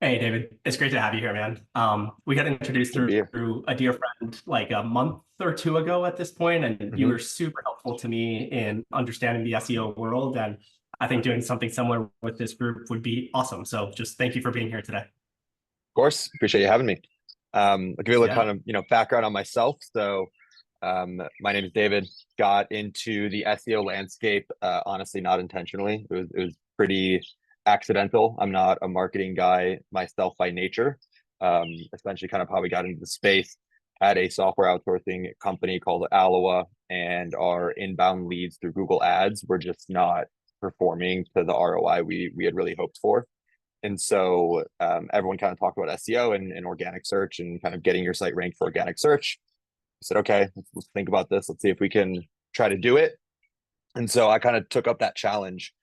Hey, David, it's great to have you here, man. We got introduced Good to be here. through a dear friend like a month or two ago at this point, and you Of were super helpful to me in understanding the SEO world. And I think doing something similar with this group would be awesome. So just thank you for being here today. course, appreciate you having me. I'll give you a little Yeah. kind of background on myself. My name is David. Got into the SEO landscape, honestly, not intentionally. It was pretty accidental. I'm not a marketing guy myself by nature. Essentially, kind of how we got into the space. Had a software outsourcing company called Aloha, and our inbound leads through Google Ads were just not performing to the ROI we had really hoped for. And so everyone kind of talked about SEO and organic search and kind of getting your site ranked for organic search. I said, okay, let's think about this. Let's see if we can try to do it. And so I kind of took up that challenge,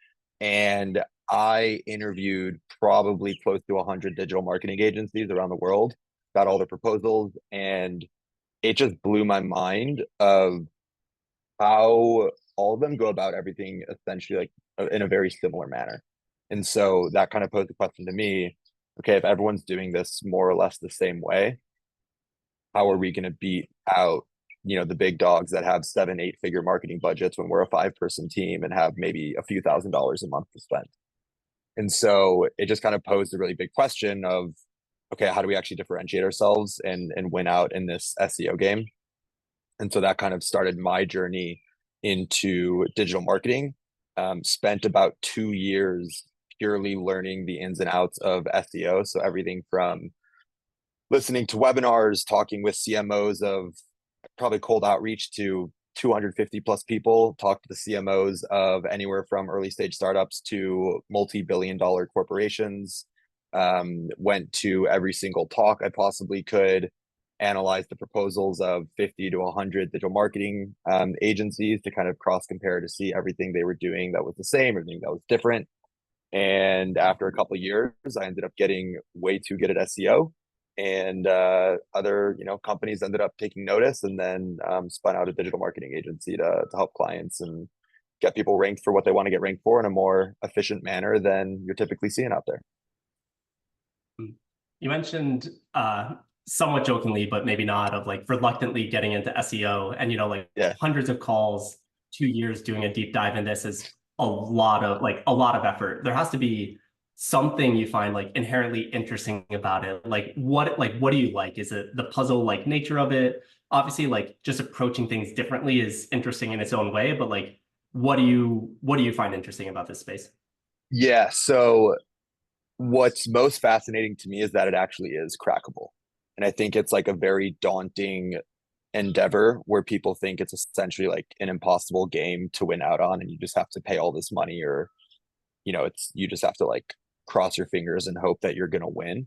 and I interviewed probably close to 100 digital marketing agencies around the world, got all the proposals, and it just blew my mind of how all of them go about everything essentially like in a very similar manner. And so that kind of posed the question to me, okay, if everyone's doing this more or less the same way, how are we going to beat out, the big dogs that have 7, 8 figure marketing budgets when we're a 5 person team and have maybe a few $1,000s a month to spend? And so it just kind of posed a really big question of, okay, how do we actually differentiate ourselves and win out in this SEO game? And so that kind of started my journey into digital marketing. Spent about 2 years purely learning the ins and outs of SEO. So everything from listening to webinars, talking with CMOs of probably cold outreach to 250 plus people, talk to the CMOs of anywhere from early stage startups to multi-billion-dollar corporations. Went to every single talk I possibly could, analyze the proposals of 50 to 100 digital marketing agencies to kind of cross compare to see everything they were doing that was the same, everything that was different. And after a couple of years, I ended up getting way too good at SEO, and other companies ended up taking notice, and then spun out a digital marketing agency to help clients and get people ranked for what they want to get ranked for in a more efficient manner than you're typically seeing out there. You mentioned somewhat jokingly, but maybe not, of like reluctantly getting into SEO and, like Yeah. hundreds of calls, 2 years doing a deep dive in this is a lot of effort. There has to be something you find like inherently interesting about it. Like what do you like? Is it the puzzle like nature of it? Obviously, like just approaching things differently is interesting in its own way, but like what do you find interesting about this space? Yeah. So what's most fascinating to me is that it actually is crackable. And I think it's like a very daunting endeavor where people think it's essentially like an impossible game to win out on, and you just have to pay all this money, or it's you just have to like cross your fingers and hope that you're going to win.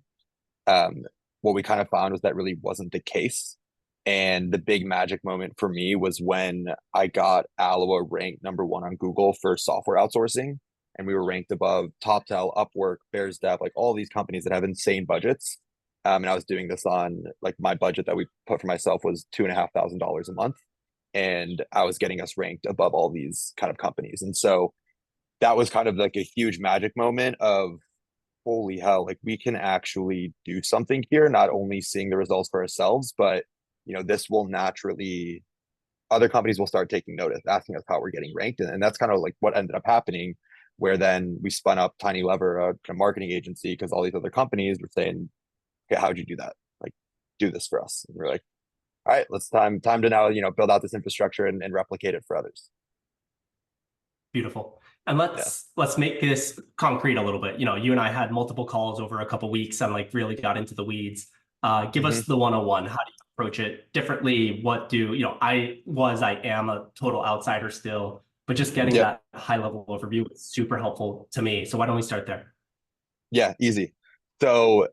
um what we kind of found was that really wasn't the case. And the big magic moment for me was when I got Aloha ranked number 1 on Google for software outsourcing, and we were ranked above TopTal, Upwork, Bears Dev, like all these companies that have insane budgets. And I was doing this on like my budget that we put for myself was $2,500 a month, and I was getting us ranked above all these kind of companies. And so that was kind of like a huge magic moment of holy hell, like we can actually do something here, not only seeing the results for ourselves, but this will naturally, other companies will start taking notice, asking us how we're getting ranked. And that's kind of like what ended up happening, where then we spun up Tiny Lever, a marketing agency, because all these other companies were saying, okay, how'd you do that? Like, do this for us. And we're like, all right, let's time to now, build out this infrastructure and replicate it for others. Beautiful. And Yeah. let's make this concrete a little bit. You and I had multiple calls over a couple weeks and like really got into the weeds. Give us Hmm. the 101. How do you approach it differently? I am a total outsider still, but just getting Yep. that high level overview is super helpful to me. So why don't we start there? Yeah, easy. So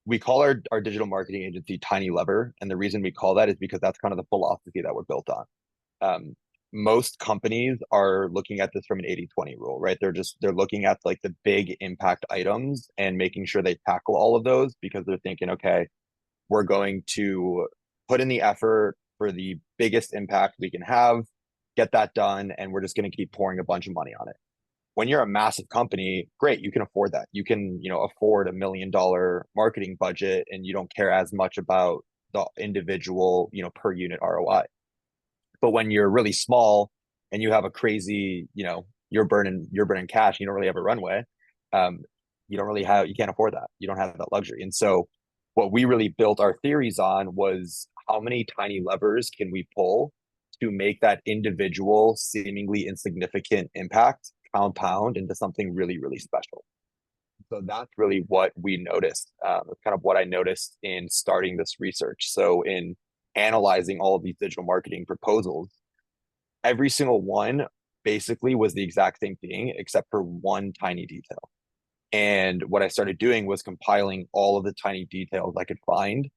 we call our digital marketing agency Tiny Lever. And the reason we call that is because that's kind of the philosophy that we're built on. Um, Most companies are looking at this from an 80/20 rule, right? They're looking at like the big impact items and making sure they tackle all of those, because they're thinking, okay, we're going to put in the effort for the biggest impact we can have, get that done, and we're just going to keep pouring a bunch of money on it. when you're a massive company, great, you can afford that. You can, afford $1 million marketing budget and you don't care as much about the individual, per unit ROI. But when you're really small and you have a crazy, you're burning cash, you don't really have a runway. Um, you can't afford that. You don't have that luxury. And so what we really built our theories on was how many tiny levers can we pull to make that individual seemingly insignificant impact compound into something really, really special. So that's really what we noticed. Kind of what I noticed in starting this research. So in analyzing all of these digital marketing proposals, every single one basically was the exact same thing, except for one tiny detail. And what I started doing was compiling all of the tiny details I could find,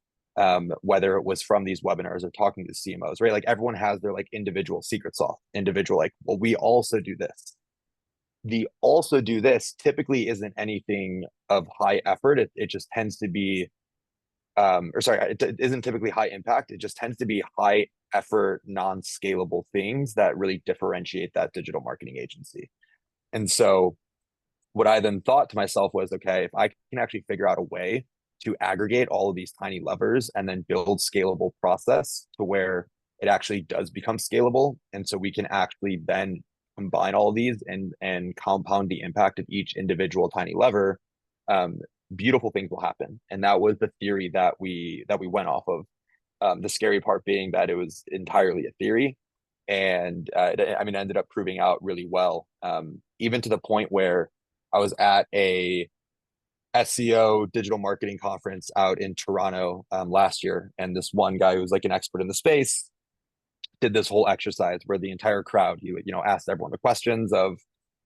whether it was from these webinars or talking to CMOs, right? Like everyone has their like individual secret sauce, individual, like, well, we also do this. The also do this typically isn't anything of high effort. It just tends to be, it isn't typically high impact. It just tends to be high effort, non-scalable things that really differentiate that digital marketing agency. And so what I then thought to myself was, okay, if I can actually figure out a way to aggregate all of these tiny levers and then build scalable process to where it actually does become scalable. And so we can actually then combine all of these and compound the impact of each individual tiny lever, beautiful things will happen. And that was the theory that we went off of. The scary part being that it was entirely a theory. And it ended up proving out really well, even to the point where I was at a SEO digital marketing conference out in Toronto last year. And this one guy who was like an expert in the space did this whole exercise where the entire crowd, he asked everyone the questions of,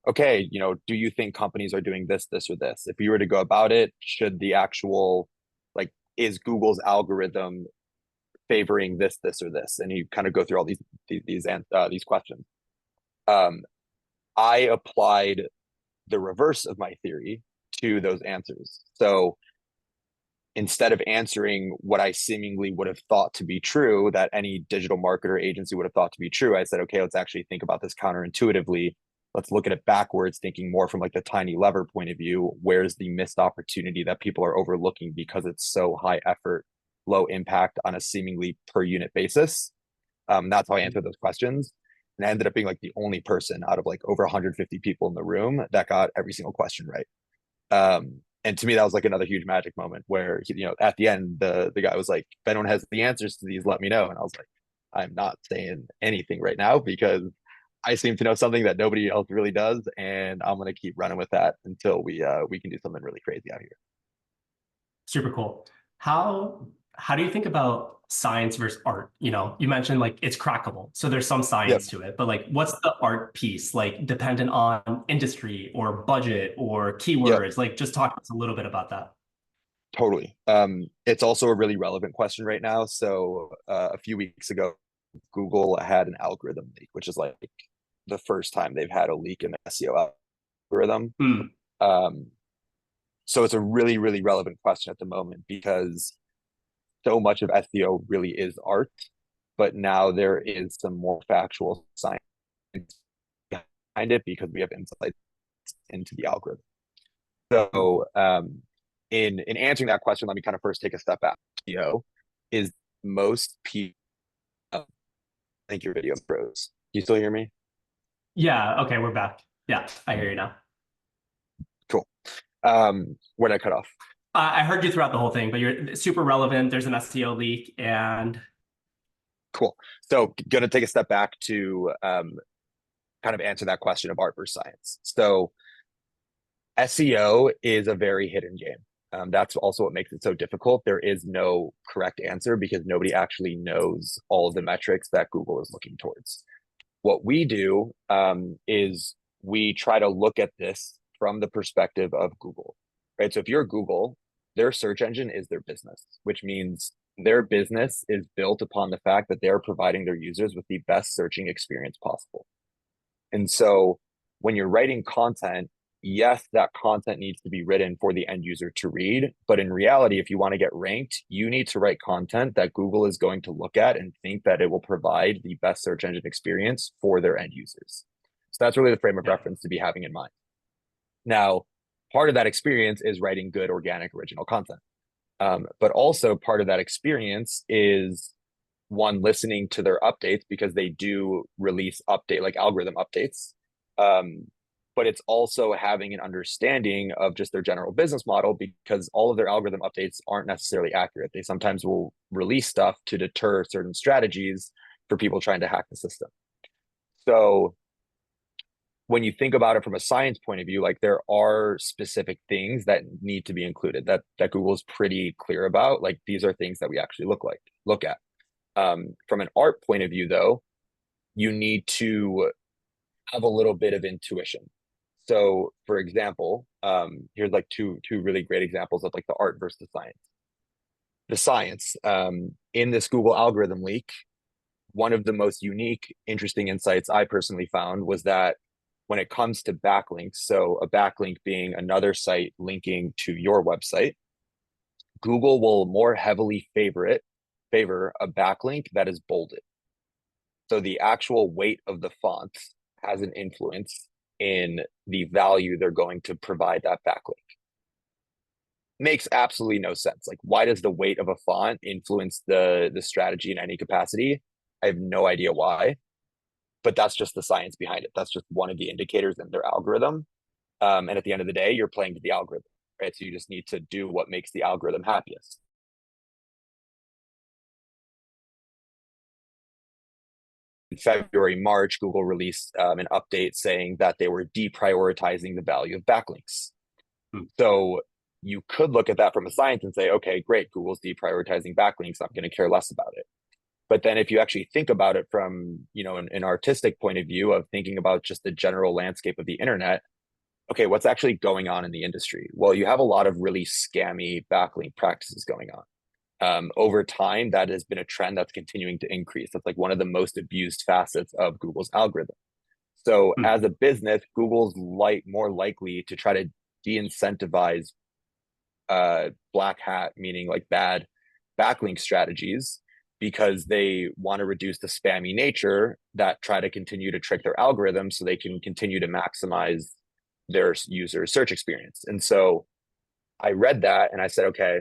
okay, do you think companies are doing this, this, or this? If you were to go about it, should the actual, like, is Google's algorithm favoring this, this, or this? And you kind of go through all these questions. I applied the reverse of my theory to those answers. So instead of answering what I seemingly would have thought to be true, that any digital marketer agency would have thought to be true, I said, okay, let's actually think about this counterintuitively. Let's look at it backwards, thinking more from like the tiny lever point of view. Where's the missed opportunity that people are overlooking because it's so high effort, low impact on a seemingly per unit basis? That's how I answered those questions. And I ended up being like the only person out of like over 150 people in the room that got every single question right. And to me, that was like another huge magic moment where, at the end, the guy was like, if anyone has the answers to these, let me know. And I was like, I'm not saying anything right now because I seem to know something that nobody else really does. And I'm going to keep running with that until we can do something really crazy out here. Super cool. How do you think about science versus art? You mentioned like it's crackable, so there's some Yep. science to it, but like what's the art piece, like dependent on industry or budget or Yep. keywords? Like just talk to us a little bit about that. Totally. It's also a really relevant question right now. So a few weeks ago, Google had an algorithm leak, which is like the first time they've had a leak in the SEO algorithm. Hmm. Um, so it's a really, really relevant question at the moment because so much of SEO really is art, but now there is some more factual science behind it because we have insights into the algorithm. So in answering that question, let me kind of first take a step back. SEO is most people. I think your video froze. You still hear me? Yeah, okay, we're back. Yeah, I hear you now. Cool. Where did I cut off? I heard you throughout the whole thing, but you're super relevant. There's an SEO leak and Cool. So gonna take a step back to kind of answer that question of art versus science. So SEO is a very hidden game. That's also what makes it so difficult. There is no correct answer because nobody actually knows all of the metrics that Google is looking towards. What we do is we try to look at this from the perspective of Google, right? So if you're Google, their search engine is their business, which means their business is built upon the fact that they're providing their users with the best searching experience possible. And so when you're writing content, yes, that content needs to be written for the end user to read. But in reality, if you want to get ranked, you need to write content that Google is going to look at and think that it will provide the best search engine experience for their end users. So that's really the frame of reference to be having in mind. Now, part of that experience is writing good organic original content. But also part of that experience is one, listening to their updates because they do release update like algorithm updates. Um, but it's also having an understanding of just their general business model because all of their algorithm updates aren't necessarily accurate. They sometimes will release stuff to deter certain strategies for people trying to hack the system. So when you think about it from a science point of view, like there are specific things that need to be included that Google's pretty clear about. Like these are things that we actually look at. From an art point of view, though, you need to have a little bit of intuition. So, for example, here's like two really great examples of like the art versus the science. The science in this Google algorithm leak, one of the most unique, interesting insights I personally found was that when it comes to backlinks, so a backlink being another site linking to your website, Google will more heavily favor a backlink that is bolded. So the actual weight of the font has an influence in the value they're going to provide that backlink. Makes absolutely no sense. Like, why does the weight of a font influence the strategy in any capacity? I have no idea why, but that's just the science behind it. That's just one of the indicators in their algorithm. And at the end of the day, you're playing to the algorithm, right? So you just need to do what makes the algorithm happiest. In February, March, Google released an update saying that they were deprioritizing the value of backlinks. So you could look at that from a science and say, okay, great, Google's deprioritizing backlinks. I'm going to care less about it. But then if you actually think about it from, an artistic point of view of thinking about just the general landscape of the internet, okay, what's actually going on in the industry? Well, you have a lot of really scammy backlink practices going on. Over time, that has been a trend that's continuing to increase. That's like one of the most abused facets of Google's algorithm. So as a business, Google's more likely to try to de-incentivize black hat, meaning like bad backlink strategies, because they want to reduce the spammy nature that try to continue to trick their algorithm so they can continue to maximize their user search experience. And so I read that and I said, okay,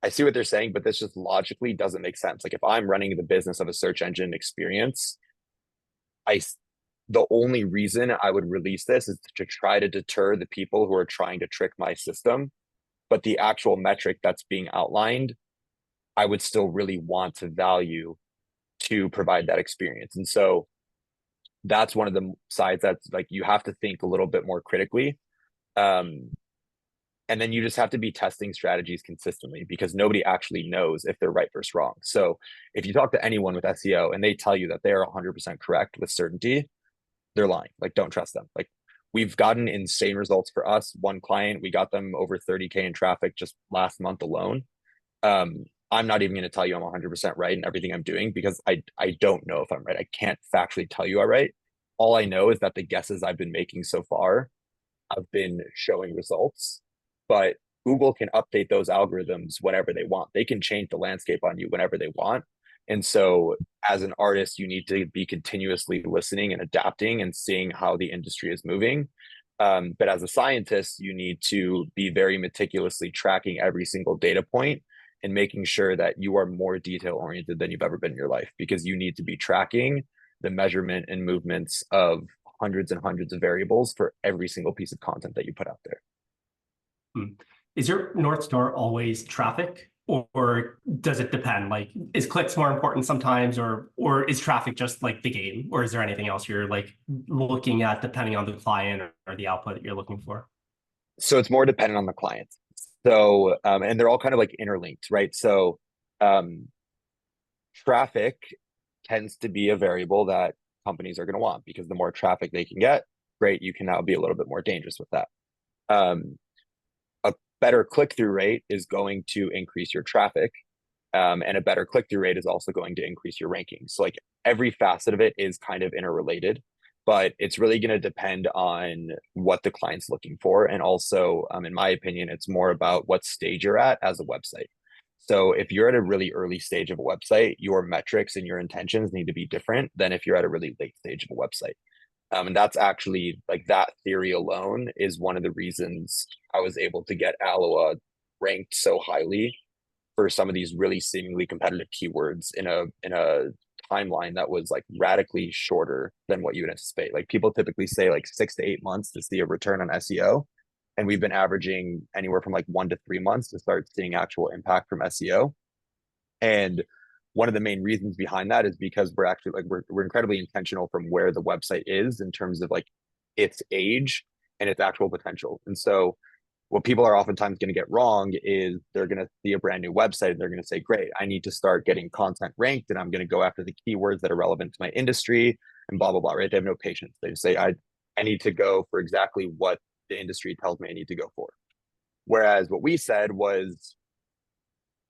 I see what they're saying, but this just logically doesn't make sense. Like if I'm running the business of a search engine experience, I the only reason I would release this is to try to deter the people who are trying to trick my system. But the actual metric that's being outlined, I would still really want to value to provide that experience. And so that's one of the sides that's like you have to think a little bit more critically. And then you just have to be testing strategies consistently because nobody actually knows if they're right versus wrong. So if you talk to anyone with SEO and they tell you that they are 100% correct with certainty, they're lying. Like, don't trust them. Like, we've gotten insane results for us. One client, we got them over 30K in traffic just last month alone. I'm not even going to tell you I'm 100% right in everything I'm doing because I don't know if I'm right. I can't factually tell you I'm right. All I know is that the guesses I've been making so far have been showing results, but Google can update those algorithms whenever they want. They can change the landscape on you whenever they want. And so as an artist, you need to be continuously listening and adapting and seeing how the industry is moving. But as a scientist, you need to be very meticulously tracking every single data point and making sure that you are more detail oriented than you've ever been in your life because you need to be tracking the measurement and movements of hundreds and hundreds of variables for every single piece of content that you put out there. Is your North Star always traffic or does it depend? Like, is clicks more important sometimes or is traffic just like the game? Or is there anything else you're like looking at depending on the client or the output that you're looking for? So it's more dependent on the client. So, and they're all kind of like interlinked, right? So, traffic tends to be a variable that companies are going to want because the more traffic they can get, great, you can now be a little bit more dangerous with that. A better click-through rate is going to increase your traffic, and a better click-through rate is also going to increase your rankings. So like every facet of it is kind of interrelated, but it's really going to depend on what the client's looking for. And also, in my opinion, it's more about what stage you're at as a website. So if you're at a really early stage of a website, your metrics and your intentions need to be different than if you're at a really late stage of a website. And that's actually like that theory alone is one of the reasons I was able to get Aloha ranked so highly for some of these really seemingly competitive keywords in a timeline that was like radically shorter than what you would anticipate. Like people typically say like 6 to 8 months to see a return on SEO. And we've been averaging anywhere from like 1 to 3 months to start seeing actual impact from SEO. And one of the main reasons behind that is because we're actually like we're incredibly intentional from where the website is in terms of like its age and its actual potential. And so what people are oftentimes going to get wrong is they're going to see a brand new website and they're going to say, great, I need to start getting content ranked and I'm going to go after the keywords that are relevant to my industry and blah, blah, blah, right? They have no patience. They just say, I need to go for exactly what the industry tells me I need to go for. Whereas what we said was,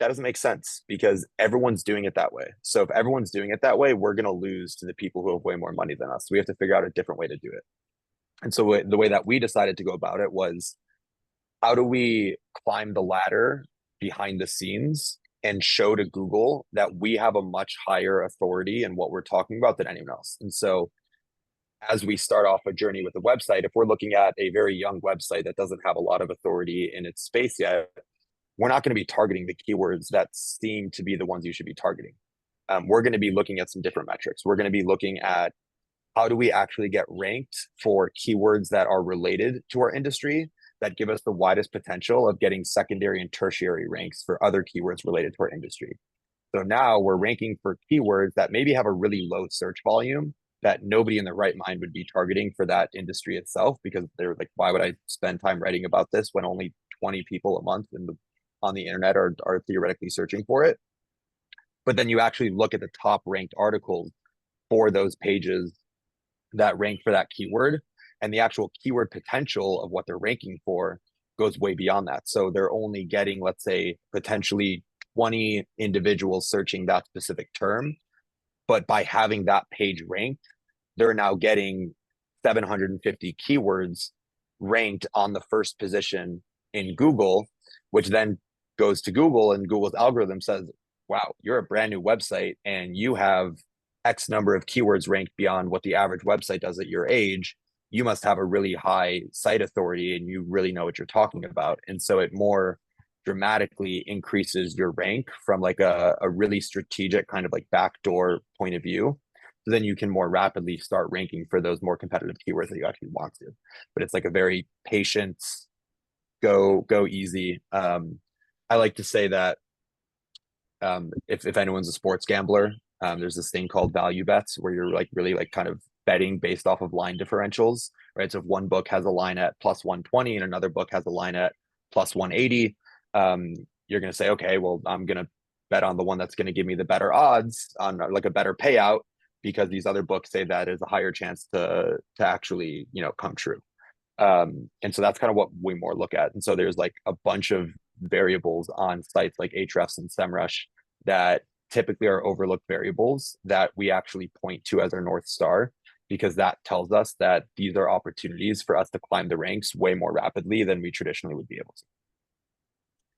that doesn't make sense because everyone's doing it that way. So if everyone's doing it that way, we're going to lose to the people who have way more money than us. So we have to figure out a different way to do it. And so the way that we decided to go about it was, how do we climb the ladder behind the scenes and show to Google that we have a much higher authority in what we're talking about than anyone else? And so as we start off a journey with a website, if we're looking at a very young website that doesn't have a lot of authority in its space yet, we're not going to be targeting the keywords that seem to be the ones you should be targeting. We're going to be looking at some different metrics. We're going to be looking at how do we actually get ranked for keywords that are related to our industry that give us the widest potential of getting secondary and tertiary ranks for other keywords related to our industry. So now we're ranking for keywords that maybe have a really low search volume that nobody in their right mind would be targeting for that industry itself, because they're like, why would I spend time writing about this when only 20 people a month on the internet are theoretically searching for it? But then you actually look at the top ranked articles for those pages that rank for that keyword, and the actual keyword potential of what they're ranking for goes way beyond that. So they're only getting, let's say, potentially 20 individuals searching that specific term. But by having that page ranked, they're now getting 750 keywords ranked on the first position in Google, which then goes to Google, and Google's algorithm says, wow, you're a brand new website and you have X number of keywords ranked beyond what the average website does at your age. You must have a really high site authority and you really know what you're talking about. And so it more dramatically increases your rank from like a really strategic kind of like backdoor point of view. So then you can more rapidly start ranking for those more competitive keywords that you actually want to. But it's like a very patient, go easy. I like to say that if anyone's a sports gambler, there's this thing called value bets where you're like really like kind of betting based off of line differentials, right? So if one book has a line at plus 120 and another book has a line at plus 180, you're going to say, okay, well, I'm going to bet on the one that's going to give me the better odds on like a better payout because these other books say that is a higher chance to actually, come true. And so that's kind of what we more look at. And so there's like a bunch of variables on sites like Ahrefs and SEMrush that typically are overlooked variables that we actually point to as our North Star, because that tells us that these are opportunities for us to climb the ranks way more rapidly than we traditionally would be able to.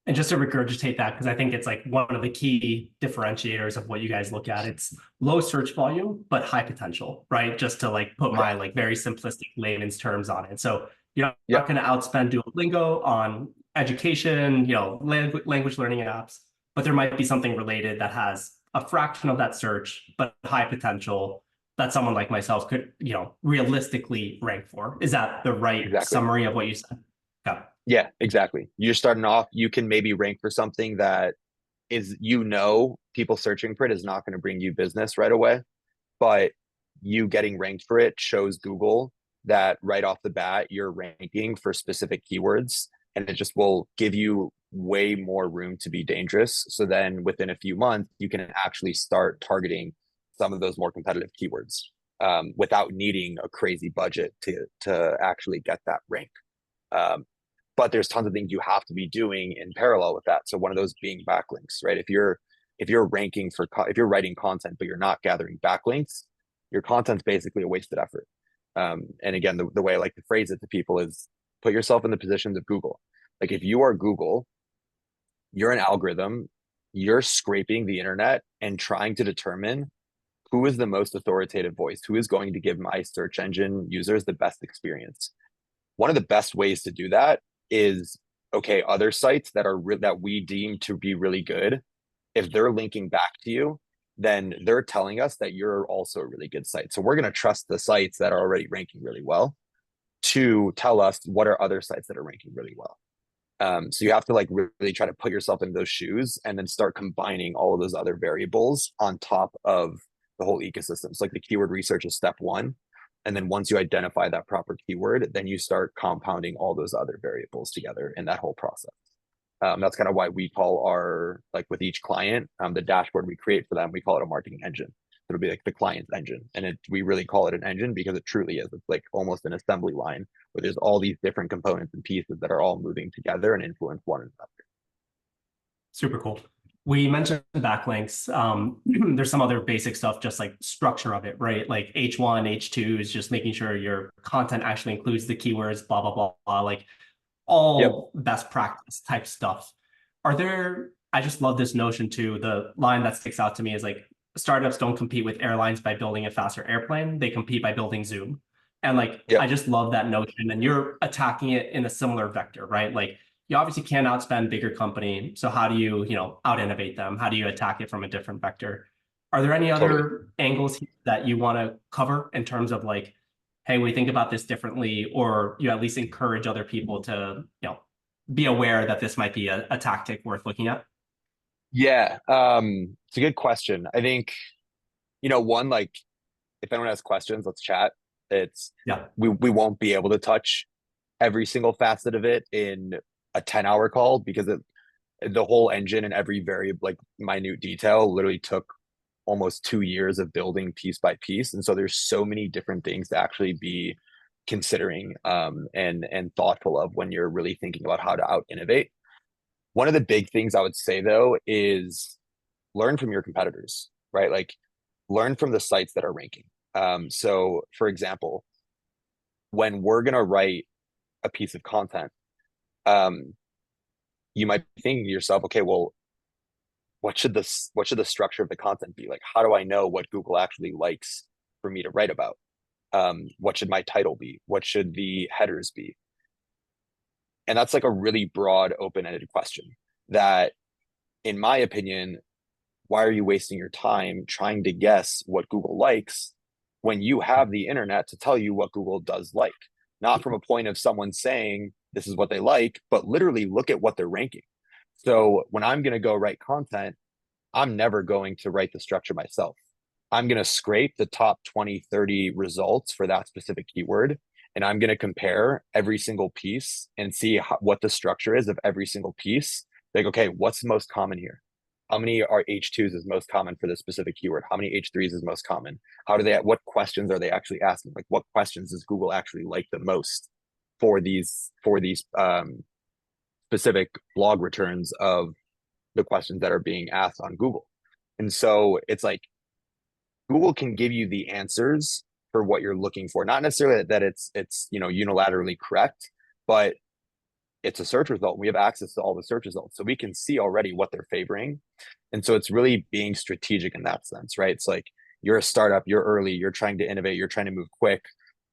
And just to regurgitate that, because I think it's like one of the key differentiators of what you guys look at, it's low search volume, but high potential, right? Just to like put my like very simplistic layman's terms on it. So you're not going to outspend Duolingo on education, language learning apps, but there might be something related that has a fraction of that search, but high potential that someone like myself could, realistically rank for. Is that the right summary of what you said? Okay. Yeah, exactly. You're starting off, you can maybe rank for something that is, people searching for it is not going to bring you business right away, but you getting ranked for it shows Google that right off the bat, you're ranking for specific keywords, and it just will give you way more room to be dangerous. So then within a few months, you can actually start targeting some of those more competitive keywords without needing a crazy budget to actually get that rank. But there's tons of things you have to be doing in parallel with that. So one of those being backlinks, right? If you're if you're writing content, but you're not gathering backlinks, your content's basically a wasted effort. And again, the way I like to phrase it to people is put yourself in the positions of Google. Like if you are Google, you're an algorithm, you're scraping the internet and trying to determine who is the most authoritative voice? Who is going to give my search engine users the best experience? One of the best ways to do that is, okay, other sites that are that we deem to be really good, if they're linking back to you, then they're telling us that you're also a really good site. So we're going to trust the sites that are already ranking really well to tell us what are other sites that are ranking really well. So you have to like really try to put yourself in those shoes and then start combining all of those other variables on top of the whole ecosystem. So like the keyword research is step one. And then once you identify that proper keyword, then you start compounding all those other variables together in that whole process. That's kind of why we call our, like with each client, the dashboard we create for them, we call it a marketing engine. It'll be like the client's engine. And we really call it an engine because it truly is. It's like almost an assembly line where there's all these different components and pieces that are all moving together and influence one another. Super cool. We mentioned backlinks. There's some other basic stuff, just like structure of it, right? Like H1, H2 is just making sure your content actually includes the keywords, blah, blah, blah, blah, like all best practice type stuff. I just love this notion too. The line that sticks out to me is like, startups don't compete with airlines by building a faster airplane. They compete by building Zoom. And like, I just love that notion. And you're attacking it in a similar vector, right? Like, you obviously can't outspend bigger company. So how do you, out innovate them? How do you attack it from a different vector? Are there any other angles that you want to cover in terms of like, hey, we think about this differently, or you at least encourage other people to, be aware that this might be a tactic worth looking at? Yeah, it's a good question. I think, one, like if anyone has questions, let's chat. We won't be able to touch every single facet of it in a 10-hour call because the whole engine and every very like minute detail literally took almost 2 years of building piece by piece. And so there's so many different things to actually be considering and thoughtful of when you're really thinking about how to out innovate. One of the big things I would say though is learn from your competitors, right? Like learn from the sites that are ranking. So for example, when we're going to write a piece of content, you might be thinking to yourself, okay, well, what should the structure of the content be? Like, how do I know what Google actually likes for me to write about? What should my title be? What should the headers be? And that's like a really broad, open-ended question that, in my opinion, why are you wasting your time trying to guess what Google likes when you have the internet to tell you what Google does like? Not from a point of someone saying this is what they like, but literally look at what they're ranking. So when I'm going to go write content, I'm never going to write the structure myself. I'm going to scrape the top 20, 30 results for that specific keyword. And I'm going to compare every single piece and see what the structure is of every single piece. Like, okay, what's the most common here? How many are H2s is most common for this specific keyword? How many H3s is most common? What questions are they actually asking? Like what questions does Google actually like the most for these specific blog returns of the questions that are being asked on Google? And so it's like Google can give you the answers for what you're looking for. Not necessarily that it's unilaterally correct, but it's a search result. We have access to all the search results. So we can see already what they're favoring. And so it's really being strategic in that sense, right? It's like you're a startup, you're early, you're trying to innovate, you're trying to move quick.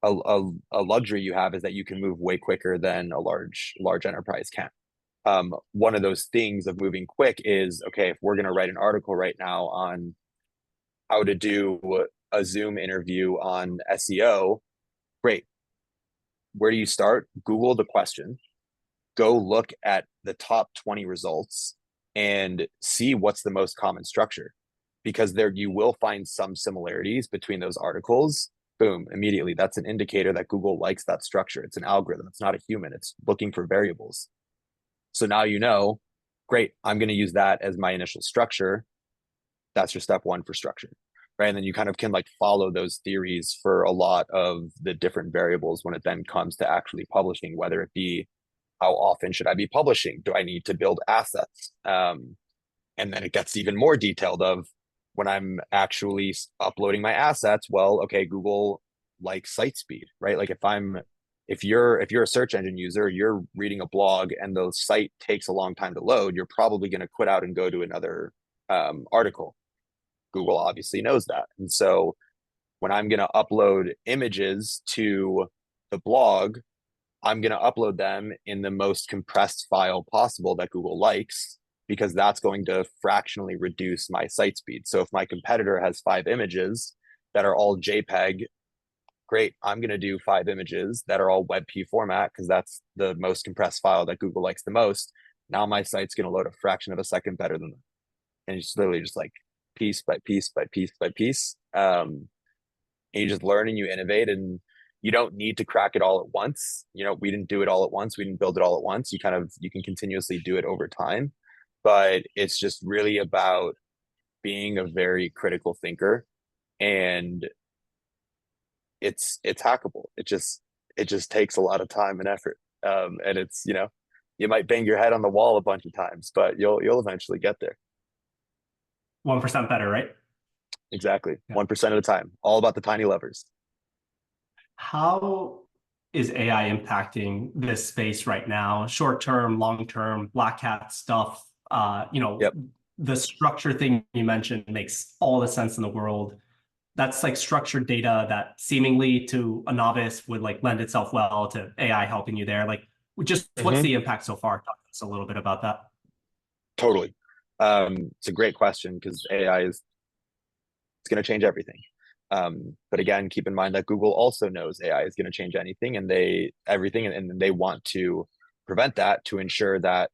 A luxury you have is that you can move way quicker than a large enterprise can. One of those things of moving quick is, okay, if we're going to write an article right now on how to do a Zoom interview on SEO, great. Where do you start? Google the question, go look at the top 20 results and see what's the most common structure, because there you will find some similarities between those articles. Boom, immediately that's an indicator that Google likes that structure. It's an algorithm, it's not a human, it's looking for variables. So now great, I'm going to use that as my initial structure. That's your step one for structure, right? And then you kind of can like follow those theories for a lot of the different variables when it then comes to actually publishing, whether it be how often should I be publishing? Do I need to build assets? And then it gets even more detailed of when I'm actually uploading my assets. Well, okay, Google likes site speed, right? Like if you're a search engine user, you're reading a blog and the site takes a long time to load, you're probably going to quit out and go to another article. Google obviously knows that. And so when I'm going to upload images to the blog, I'm going to upload them in the most compressed file possible that Google likes, because that's going to fractionally reduce my site speed. So if my competitor has 5 images that are all JPEG, great, I'm going to do 5 images that are all WebP format because that's the most compressed file that Google likes the most. Now my site's going to load a fraction of a second better than them. And it's literally just like piece by piece by piece by piece. And you just learn and you innovate, and you don't need to crack it all at once. We didn't do it all at once. We didn't build it all at once. You can continuously do it over time, but it's just really about being a very critical thinker, and it's hackable. It just takes a lot of time and effort. And it's, you might bang your head on the wall a bunch of times, but you'll eventually get there. 1% better, right? Exactly. Yeah. 1% of the time. All about the tiny levers. How is AI impacting this space right now? Short term, long term, black hat stuff. Yep. The structure thing you mentioned makes all the sense in the world. That's like structured data that seemingly to a novice would like lend itself well to AI helping you there. Like, just what's Mm-hmm. the impact so far? Talk to us a little bit about that. Totally. It's a great question because AI is it's going to change everything. But again, keep in mind that Google also knows AI is going to change anything, and and they want to prevent that to ensure that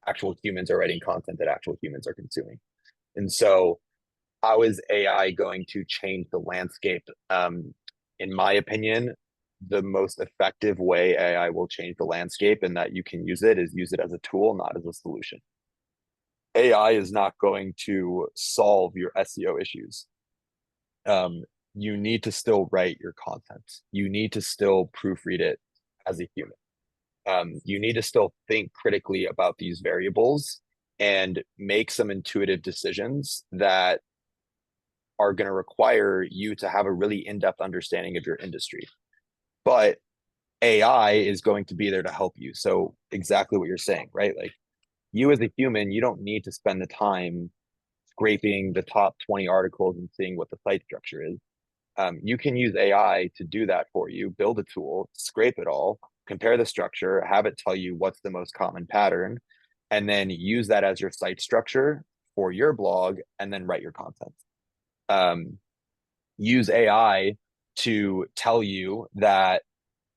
actual humans are writing content that actual humans are consuming. And so, how is AI going to change the landscape? In my opinion, the most effective way AI will change the landscape and that you can use it is use it as a tool, not as a solution. AI is not going to solve your SEO issues. You need to still write your content. You need to still proofread it as a human. You need to still think critically about these variables and make some intuitive decisions that are going to require you to have a really in-depth understanding of your industry. But AI is going to be there to help you. So exactly what you're saying, right? Like, you as a human, you don't need to spend the time scraping the top 20 articles and seeing what the site structure is. You can use AI to do that for you, build a tool, scrape it all, compare the structure, have it tell you what's the most common pattern, and then use that as your site structure for your blog, and then write your content. Use AI to tell you that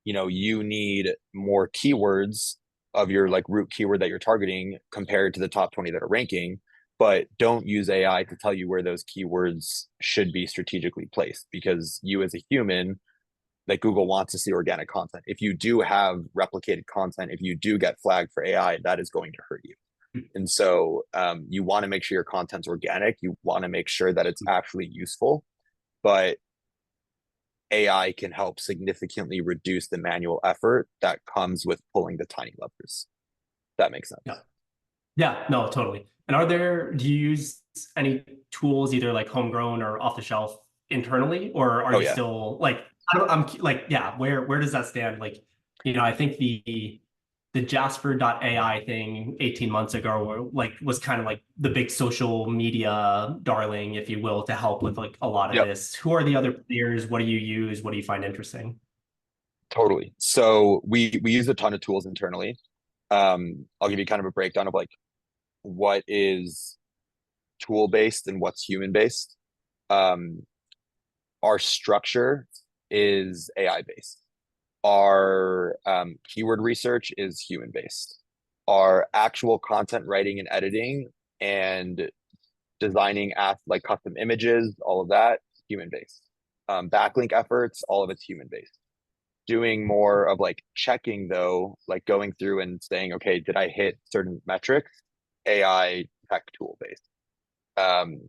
you need more keywords of your like root keyword that you're targeting compared to the top 20 that are ranking, but don't use AI to tell you where those keywords should be strategically placed, because you as a human, like, Google wants to see organic content. If you do have replicated content, if you do get flagged for AI, that is going to hurt you. And so you want to make sure your content's organic. You want to make sure that it's actually useful, but AI can help significantly reduce the manual effort that comes with pulling the tiny levers. That makes sense. Yeah. Yeah, no, totally. And do you use any tools, either like homegrown or off the shelf internally, or are Oh you yeah. still like, I'm like, yeah, where does that stand? Like, I think the Jasper.ai thing 18 months ago was kind of like the big social media darling, if you will, to help with like a lot of Yep. this. Who are the other players? What do you use? What do you find interesting? Totally. So we use a ton of tools internally. I'll give you kind of a breakdown of like what is tool based and what's human based. Um, our structure is AI based. Our keyword research is human based. Our actual content writing and editing and designing like custom images, all of that, human based. Backlink efforts, all of it's human based. Doing more of like checking though, like going through and saying, okay, did I hit certain metrics? AI tech tool based. Um,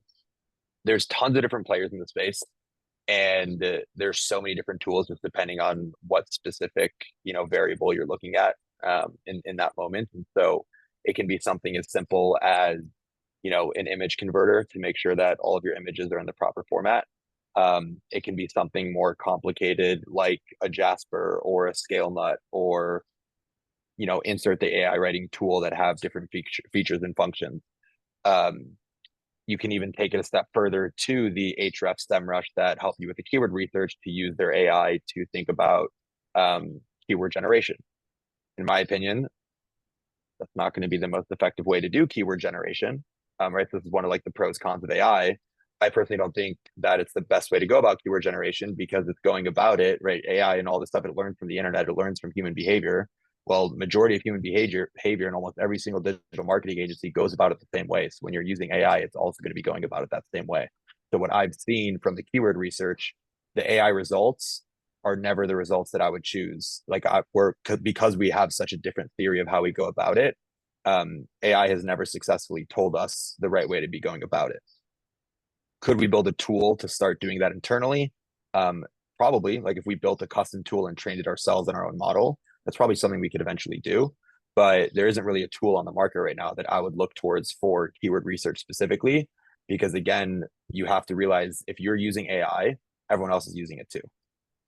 there's tons of different players in the space, and there's so many different tools just depending on what specific variable you're looking at in that moment. And so it can be something as simple as an image converter to make sure that all of your images are in the proper format. It can be something more complicated like a Jasper or a Scale Nut, or insert the AI writing tool that have different features and functions. Um, you can even take it a step further to the Href SEMrush that help you with the keyword research to use their AI to think about keyword generation. In my opinion, that's not going to be the most effective way to do keyword generation. Right. This is one of like the pros cons of AI. I personally don't think that it's the best way to go about keyword generation because it's going about it, right? AI and all this stuff, it learns from the internet, it learns from human behavior. Well, majority of human behavior in almost every single digital marketing agency goes about it the same way. So when you're using AI, it's also going to be going about it that same way. So what I've seen from the keyword research, the AI results are never the results that I would choose. Like because we have such a different theory of how we go about it. AI has never successfully told us the right way to be going about it. Could we build a tool to start doing that internally? Probably. Like if we built a custom tool and trained it ourselves in our own model, that's probably something we could eventually do. But there isn't really a tool on the market right now that I would look towards for keyword research specifically, because again, you have to realize if you're using AI, everyone else is using it too.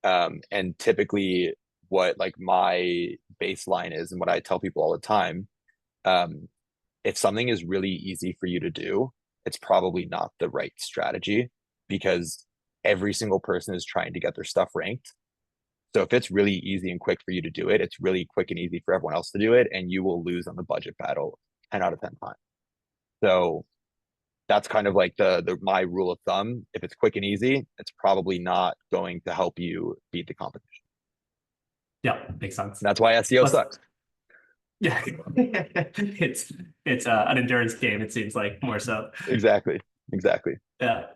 And typically what like my baseline is and what I tell people all the time, if something is really easy for you to do, it's probably not the right strategy because every single person is trying to get their stuff ranked. So if it's really easy and quick for you to do it, it's really quick and easy for everyone else to do it, and you will lose on the budget battle 10 out of 10 times. So that's kind of like the my rule of thumb. If it's quick and easy, it's probably not going to help you beat the competition. Yeah, makes sense. And that's why SEO Let's sucks. Yeah, it's an endurance game. It seems like more so. Exactly. Exactly. Yeah.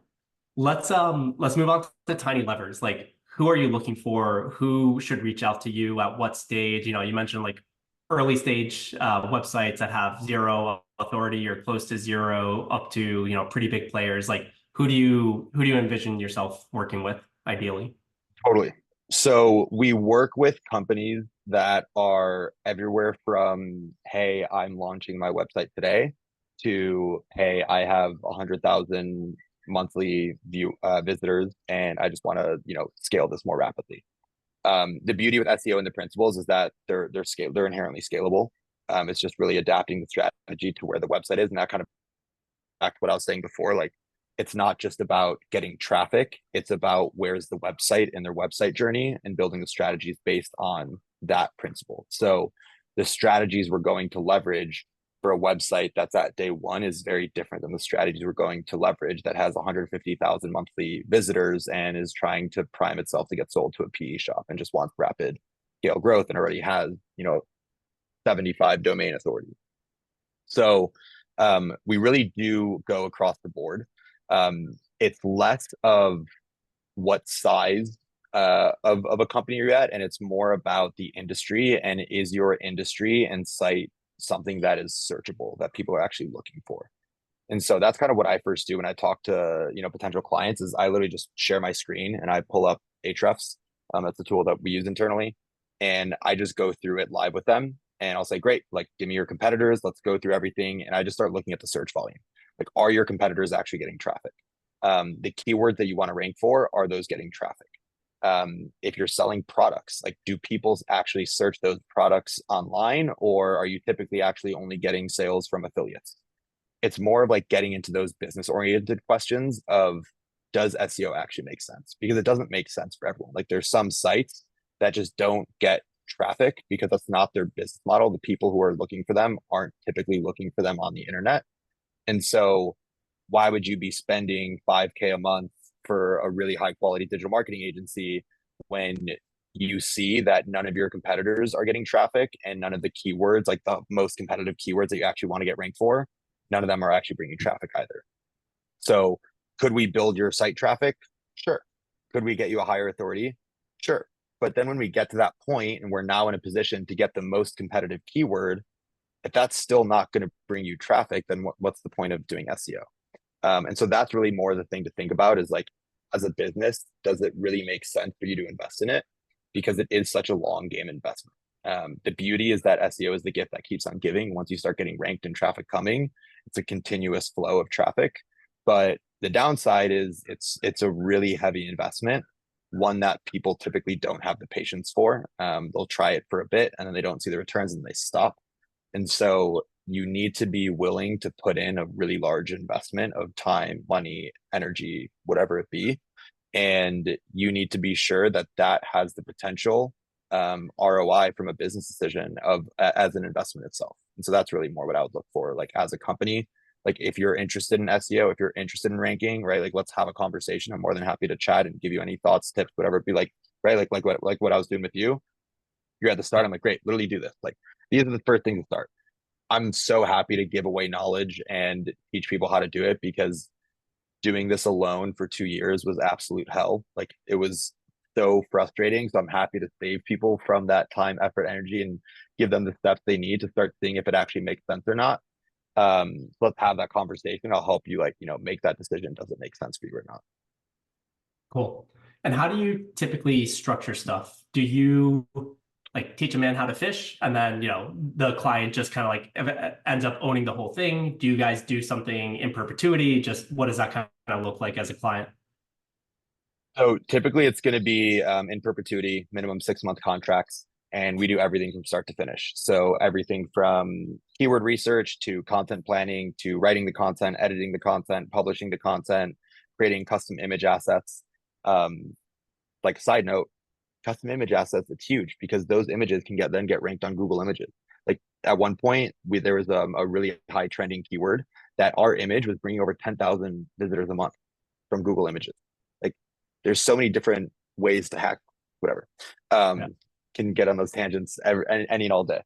Let's move on to tiny levers. Like, who are you looking for? Who should reach out to you at what stage? You know, you mentioned like early stage websites that have zero authority or close to zero up to, you know, pretty big players. Like, who do you envision yourself working with ideally? Totally. So we work with companies that are everywhere from, hey, I'm launching my website today to, hey, I have 100,000 monthly visitors and I just want to, scale this more rapidly. The beauty with SEO and the principles is that they're inherently scalable. It's just really adapting the strategy to where the website is, and that kind of back to what I was saying before. Like, it's not just about getting traffic; it's about where's the website and their website journey, and building the strategies based on that principle. So, the strategies we're going to leverage for a website that's at day one is very different than the strategies we're going to leverage that has 150,000 monthly visitors and is trying to prime itself to get sold to a PE shop and just wants rapid scale growth and already has, 75 domain authority. So we really do go across the board. It's less of what size of a company you're at, and it's more about the industry and is your industry and site something that is searchable that people are actually looking for. And so that's kind of what I first do when I talk to potential clients is I literally just share my screen and I pull up Ahrefs. That's the tool that we use internally, and I just go through it live with them. And I'll say, great, like give me your competitors. Let's go through everything. And I just start looking at the search volume. Like, are your competitors actually getting traffic? The keywords that you want to rank for, are those getting traffic? If you're selling products, like do people actually search those products online, or are you typically actually only getting sales from affiliates? It's more of like getting into those business oriented questions of, does SEO actually make sense? Because it doesn't make sense for everyone. Like there's some sites that just don't get traffic because that's not their business model. The people who are looking for them aren't typically looking for them on the internet. And so why would you be spending 5K a month for a really high quality digital marketing agency when you see that none of your competitors are getting traffic and none of the keywords, like the most competitive keywords that you actually want to get ranked for, none of them are actually bringing traffic either. So could we build your site traffic? Sure. Could we get you a higher authority? Sure. But then when we get to that point and we're now in a position to get the most competitive keyword, if that's still not going to bring you traffic, then what's the point of doing SEO? And so that's really more the thing to think about is like, as a business, does it really make sense for you to invest in it? Because it is such a long game investment. The beauty is that SEO is the gift that keeps on giving. Once you start getting ranked and traffic coming, it's a continuous flow of traffic. But the downside is it's a really heavy investment, one that people typically don't have the patience for. They'll try it for a bit and then they don't see the returns and they stop. And so you need to be willing to put in a really large investment of time, money, energy, whatever it be. And you need to be sure that that has the potential ROI from a business decision of as an investment itself. And so that's really more what I would look for, like as a company. Like if you're interested in SEO, if you're interested in ranking, right? Like let's have a conversation. I'm more than happy to chat and give you any thoughts, tips, whatever it be. Like right, like what I was doing with you. You're at the start. I'm like, great, literally do this. Like these are the first things to start. I'm so happy to give away knowledge and teach people how to do it because doing this alone for 2 years was absolute hell. Like it was so frustrating. So I'm happy to save people from that time, effort, energy, and give them the steps they need to start seeing if it actually makes sense or not. So let's have that conversation. I'll help you, like, make that decision. Does it make sense for you or not? Cool. And how do you typically structure stuff? Do you like teach a man how to fish and then, the client just kind of like ends up owning the whole thing? Do you guys do something in perpetuity? Just what does that kind of look like as a client? So typically it's going to be in perpetuity, minimum 6 month contracts, and we do everything from start to finish. So everything from keyword research to content planning to writing the content, editing the content, publishing the content, creating custom image assets. Um, like side note, custom image assets, it's huge because those images can get ranked on Google Images. Like at one point, there was a really high trending keyword that our image was bringing over 10,000 visitors a month from Google Images. Like there's so many different ways to hack whatever. Yeah. Can get on those tangents any and all day.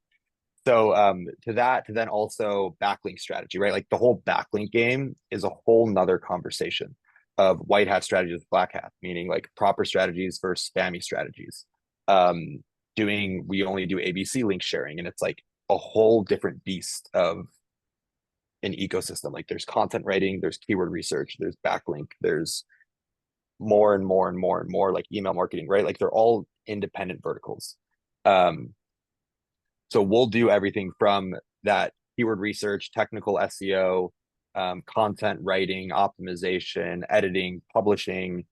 So to then also backlink strategy, right? Like the whole backlink game is a whole nother conversation of white hat strategies, black hat, meaning like proper strategies versus spammy strategies. Um, we only do ABC link sharing, and it's like a whole different beast of an ecosystem. Like there's content writing, there's keyword research, there's backlink, there's more and more and more and more like email marketing, right? Like they're all independent verticals. Um, so we'll do everything from that keyword research, technical SEO, content writing, optimization, editing, publishing,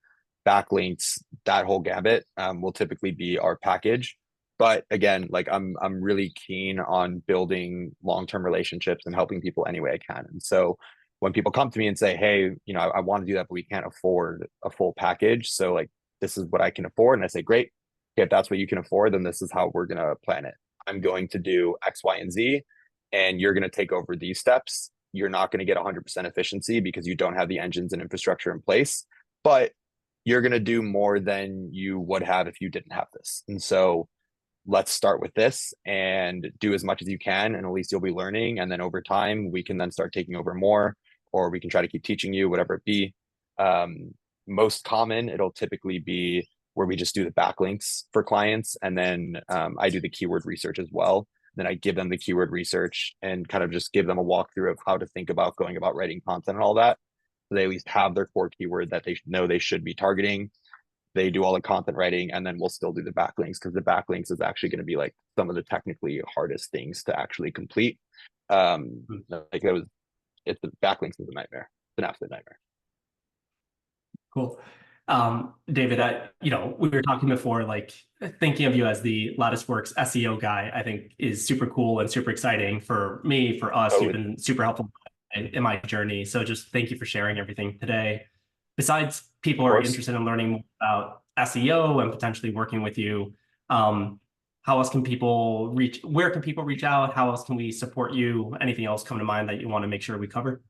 backlinks, that whole gambit will typically be our package. But again, like I'm really keen on building long-term relationships and helping people any way I can. And so when people come to me and say, hey, I want to do that, but we can't afford a full package. So like this is what I can afford. And I say, great. Okay, if that's what you can afford, then this is how we're gonna plan it. I'm going to do X, Y, and Z, and you're going to take over these steps. You're not going to get 100% efficiency because you don't have the engines and infrastructure in place, but you're going to do more than you would have if you didn't have this. And so let's start with this and do as much as you can, and at least you'll be learning. And then over time, we can then start taking over more, or we can try to keep teaching you, whatever it be. Most common, it'll typically be where we just do the backlinks for clients. And then I do the keyword research as well. Then I give them the keyword research and kind of just give them a walkthrough of how to think about going about writing content and all that. So they at least have their core keyword that they know they should be targeting. They do all the content writing, and then we'll still do the backlinks because the backlinks is actually going to be like some of the technically hardest things to actually complete. Like that was, it's the backlinks is a nightmare. It's an absolute nightmare. Cool. David, we were talking before, like thinking of you as the LatticeWorks SEO guy, I think is super cool and super exciting for me, for us. You've Totally. been super helpful in my journey. So just thank you for sharing everything today. Besides, people Of are course. interested in learning more about SEO and potentially working with you. How else can people where can people reach out? How else can we support you? Anything else come to mind that you want to make sure we cover?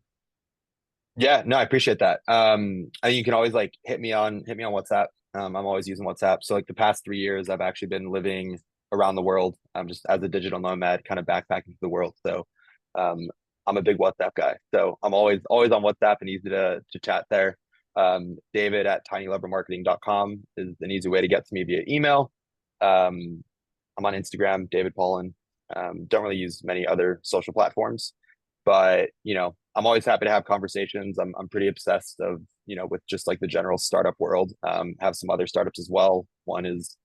Yeah, no, I appreciate that. And you can always like hit me on WhatsApp. I'm always using WhatsApp. So like the past 3 years, I've actually been living around the world. I'm just as a digital nomad, kind of backpacking the world. So um, I'm a big WhatsApp guy. So I'm always on WhatsApp and easy to chat there. David at tinylevermarketing.com is an easy way to get to me via email. Um, I'm on Instagram, David Pawlan. Don't really use many other social platforms, but I'm always happy to have conversations. I'm pretty obsessed of with just like the general startup world. Have some other startups as well. One is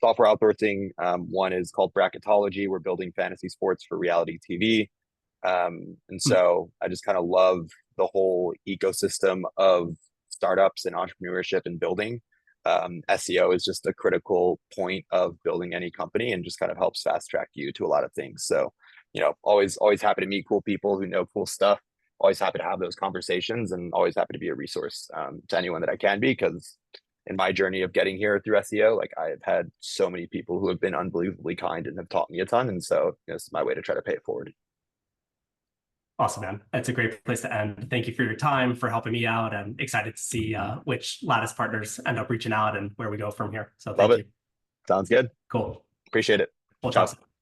software outsourcing. One is called Bracketology. We're building fantasy sports for reality TV. And so I just kind of love the whole ecosystem of startups and entrepreneurship and building. SEO is just a critical point of building any company and just kind of helps fast track you to a lot of things. So always happy to meet cool people who know cool stuff. Always happy to have those conversations, and always happy to be a resource to anyone that I can be, because in my journey of getting here through SEO, like I have had so many people who have been unbelievably kind and have taught me a ton. And so it's my way to try to pay it forward. Awesome, man. That's a great place to end. Thank you for your time, for helping me out. I'm excited to see which Lattice partners end up reaching out and where we go from here. So Love thank it. you. Sounds good. Cool. Appreciate it. We'll Ciao. talk soon.